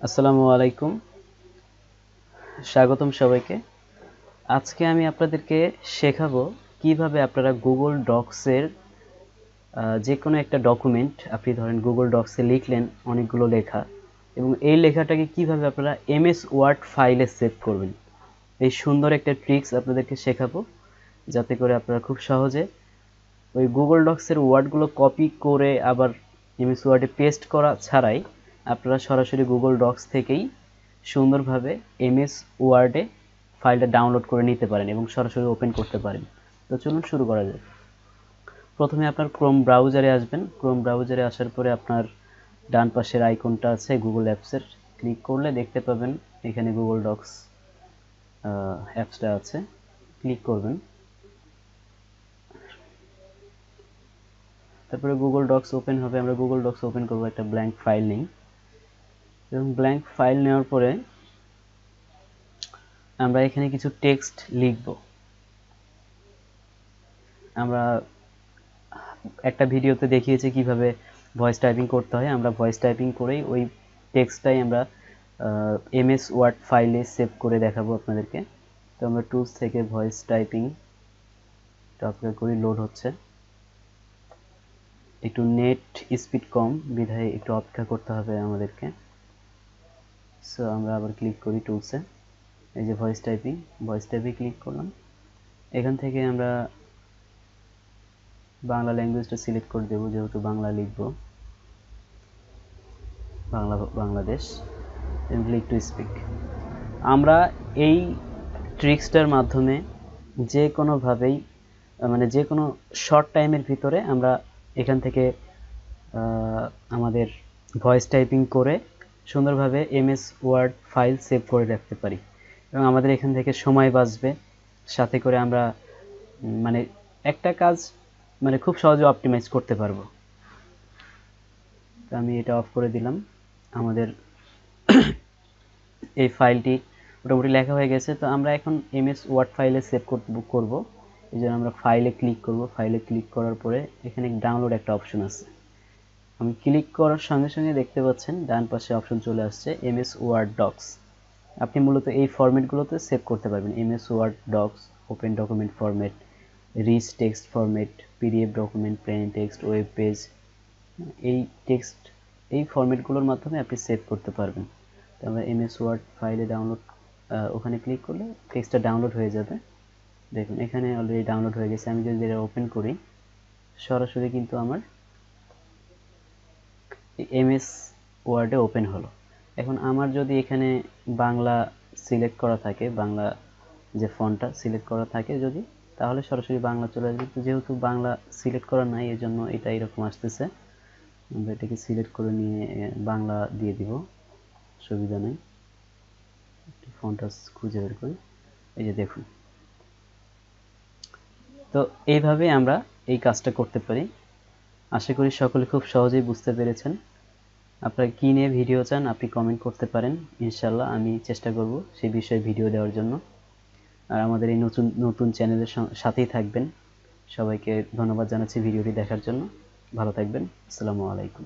আসসালামু আলাইকুম, স্বাগতম সবাইকে। আজকে আমি আপনাদেরকে শেখাবো কিভাবে আপনারা গুগল ডক্সের যে কোনো একটা ডকুমেন্ট আপনি ধরেন গুগল ডক্সে লিখলেন অনেকগুলো লেখা, এবং এই লেখাটাকে কিভাবে আপনারা এমএস ওয়ার্ড ফাইলে সেভ করবেন। এই সুন্দর একটা ট্রিক্স আপনাদেরকে শেখাবো, যাতে করে আপনারা খুব সহজে ওই গুগল ডক্সের ওয়ার্ডগুলো কপি করে আবার এমএস ওয়ার্ডে পেস্ট করা ছাড়াই আপনারা সরাসরি গুগল ডক্স থেকেই সুন্দরভাবে এমএস ওয়ার্ডে ফাইলটা ডাউনলোড করে নিতে পারেন এবং সরাসরি ওপেন করতে পারেন। তো চলুন শুরু করা যাক। প্রথমে আপনার ক্রোম ব্রাউজারে আসবেন। ক্রোম ব্রাউজারে আসার পরে আপনার ডান পাশের আইকনটা আছে গুগল অ্যাপসের, ক্লিক করলে দেখতে পাবেন এখানে গুগল ডক্স অ্যাপসটা আছে, ক্লিক করবেন। তারপরে গুগল ডক্স ওপেন হবে, আমরা গুগল ডক্স ওপেন করব, একটা ব্ল্যাঙ্ক ফাইল নেই, এবং ব্ল্যাঙ্ক ফাইল নেওয়ার পরে আমরা এখানে কিছু টেক্সট লিখব। আমরা একটা ভিডিওতে দেখিয়েছি কিভাবে ভয়েস টাইপিং করতে হয়, আমরা ভয়েস টাইপিং করেই ওই টেক্সটটাই আমরা এমএস ওয়ার্ড ফাইলে সেভ করে দেখাবো আপনাদেরকে। তো আমরা টুলস থেকে ভয়েস টাইপিং অপেক্ষা করি, লোড হচ্ছে, একটু নেট স্পিড কম বিধায় একটু অপেক্ষা করতে হবে আমাদেরকে। সো আমরা আবার ক্লিক করি টুলসে, এই যে ভয়েস টাইপিং ক্লিক করলাম। এখান থেকে আমরা বাংলা ল্যাঙ্গুয়েজটা সিলেক্ট করে দেবো, যেহেতু বাংলা লিখব, বাংলাদেশ, ক্লিক টু স্পিক। আমরা এই ট্রিক্সটার মাধ্যমে যে কোনোভাবেই মানে যে কোনো শর্ট টাইমের ভিতরে আমরা এখান থেকে আমাদের ভয়েস টাইপিং করে সুন্দরভাবে এমএস ওয়ার্ড ফাইল সেভ করে রাখতে পারি, এবং আমাদের এখান থেকে সময় বাঁচবে, সাথে করে আমরা মানে একটা কাজ মানে খুব সহজে অপটিমাইজ করতে পারবো। তো আমি এটা অফ করে দিলাম। আমাদের এই ফাইলটি মোটামুটি লেখা হয়ে গেছে। তো আমরা এখন এমএস ওয়ার্ড ফাইলে সেভ করব, এই জন্য আমরা ফাইলে ক্লিক করব। ফাইলে ক্লিক করার পরে এখানে ডাউনলোড একটা অপশন আছে, আমি ক্লিক করার সঙ্গে সঙ্গে দেখতে পাচ্ছেন ডান পাশে অপশন চলে আসছে এমএস ওয়ার্ড ডক্স। আপনি মূলত এই ফরম্যাটগুলোতে সেভ করতে পারবেন, MS Word docs, open document format, rich text format, PDF document, plain text, web page, এই টেক্সট এই ফরম্যাটগুলোর মাধ্যমে আপনি সেভ করতে পারবেন। তো আমরা এমএস ওয়ার্ড ফাইলে ডাউনলোড, ওখানে ক্লিক করলে টেক্সটটা ডাউনলোড হয়ে যাবে। দেখুন এখানে অলরেডি ডাউনলোড হয়ে গেছে। আমি যদি এটা ওপেন করি, সরাসরি কিন্তু আমার এমএস ওয়ার্ডে ওপেন হলো। এখন আমার যদি এখানে বাংলা সিলেক্ট করা থাকে, বাংলা যে ফন্টটা সিলেক্ট করা থাকে যদি, তাহলে সরাসরি বাংলা চলে আসবে। তো যেহেতু বাংলা সিলেক্ট করা নাই, এর জন্য এটা এরকম আসতেছে। আমরা এটাকে সিলেক্ট করে নিয়ে বাংলা দিয়ে দিব, সুবিধা নেই। ফন্টটা খুঁজে বের করি, এই যে দেখুন। তো এইভাবে আমরা এই কাজটা করতে পারি। আশা করি সকলে খুব সহজেই বুঝতে পেরেছেন। আপনারা কী নিয়ে ভিডিও চান আপনি কমেন্ট করতে পারেন, ইনশাল্লাহ আমি চেষ্টা করব সেই বিষয়ে ভিডিও দেওয়ার জন্য। আর আমাদের এই নতুন চ্যানেলের সাথেই থাকবেন। সবাইকে ধন্যবাদ জানাচ্ছি ভিডিওটি দেখার জন্য। ভালো থাকবেন। আসসালামু আলাইকুম।